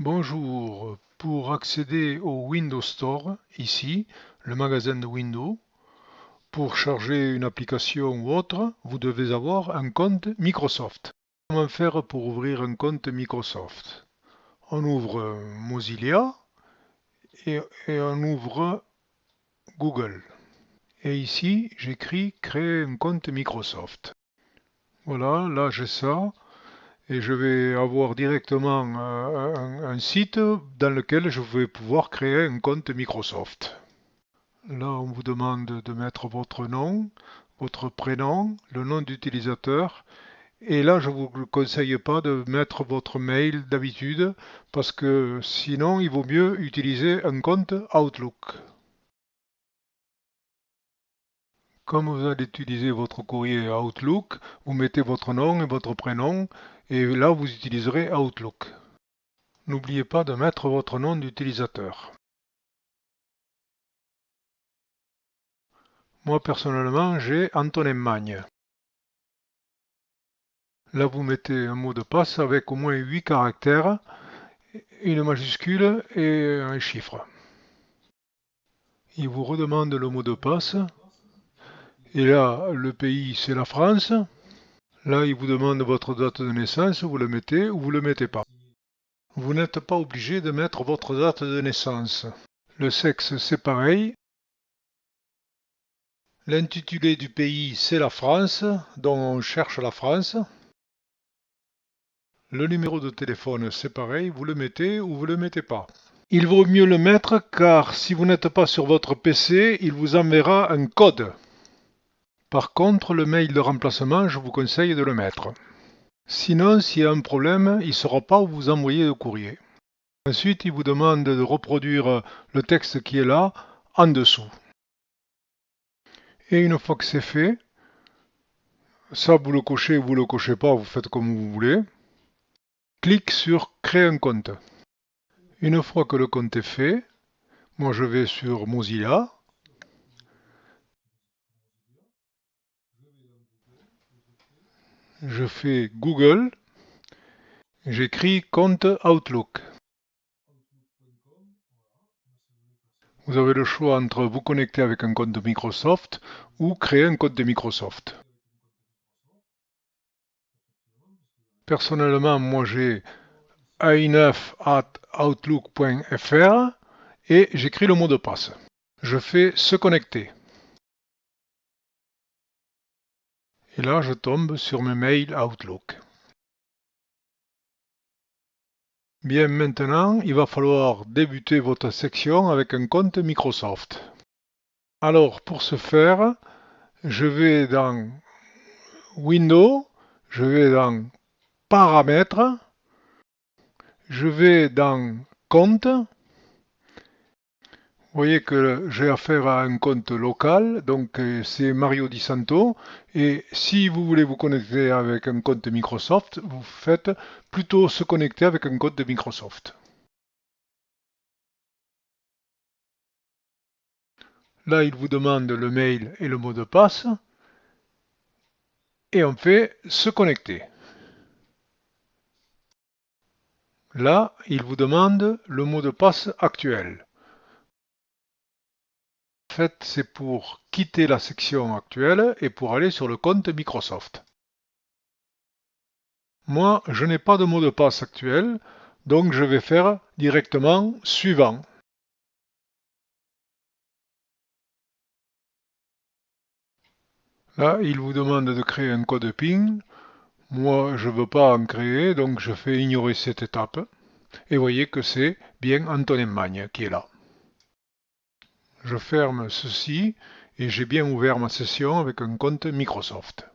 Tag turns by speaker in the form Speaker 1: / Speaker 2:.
Speaker 1: Bonjour, pour accéder au Windows Store, ici, le magasin de Windows, pour charger une application ou autre, vous devez avoir un compte Microsoft. Comment faire pour ouvrir un compte Microsoft? On ouvre Mozilla et on ouvre Google. Et ici, j'écris créer un compte Microsoft. Voilà, là j'ai ça. Et je vais avoir directement un site dans lequel je vais pouvoir créer un compte Microsoft. Là, on vous demande de mettre votre nom, votre prénom, le nom d'utilisateur. Et là, je ne vous conseille pas de mettre votre mail d'habitude parce que sinon, il vaut mieux utiliser un compte Outlook. Comme vous allez utiliser votre courrier Outlook, vous mettez votre nom et votre prénom et là, vous utiliserez Outlook. N'oubliez pas de mettre votre nom d'utilisateur. Moi personnellement, j'ai Antonin Magne. Là, vous mettez un mot de passe avec au moins 8 caractères, une majuscule et un chiffre. Il vous redemande le mot de passe. Et là, le pays, c'est la France. Là, il vous demande votre date de naissance, vous le mettez ou vous le mettez pas. Vous n'êtes pas obligé de mettre votre date de naissance. Le sexe, c'est pareil. L'intitulé du pays, c'est la France, donc on cherche la France. Le numéro de téléphone, c'est pareil, vous le mettez ou vous le mettez pas. Il vaut mieux le mettre car si vous n'êtes pas sur votre PC, il vous enverra un code. Par contre, le mail de remplacement, je vous conseille de le mettre. Sinon, s'il y a un problème, il ne saura pas où vous envoyer le courrier. Ensuite, il vous demande de reproduire le texte qui est là, en dessous. Et une fois que c'est fait, ça vous le cochez ou vous le cochez pas, vous faites comme vous voulez. Clique sur créer un compte. Une fois que le compte est fait, moi je vais sur Mozilla. Je fais Google. J'écris compte Outlook. Vous avez le choix entre vous connecter avec un compte de Microsoft ou créer un compte de Microsoft. Personnellement, moi j'ai i9@outlook.fr et j'écris le mot de passe. Je fais se connecter. Et là, je tombe sur mes mails Outlook. Bien, maintenant, il va falloir débuter votre section avec un compte Microsoft. Alors, pour ce faire, je vais dans Windows, je vais dans Paramètres, je vais dans Compte. Vous voyez que j'ai affaire à un compte local, donc c'est Mario Di Santo. Et si vous voulez vous connecter avec un compte Microsoft, vous faites plutôt se connecter avec un compte de Microsoft. Là, il vous demande le mail et le mot de passe. Et on fait se connecter. Là, il vous demande le mot de passe actuel. En fait, c'est pour quitter la section actuelle et pour aller sur le compte Microsoft. Moi, je n'ai pas de mot de passe actuel, donc je vais faire directement suivant. Là, il vous demande de créer un code PIN. Moi, je ne veux pas en créer, donc je fais ignorer cette étape. Et vous voyez que c'est bien Antonin Magne qui est là. Je ferme ceci et j'ai bien ouvert ma session avec un compte Microsoft.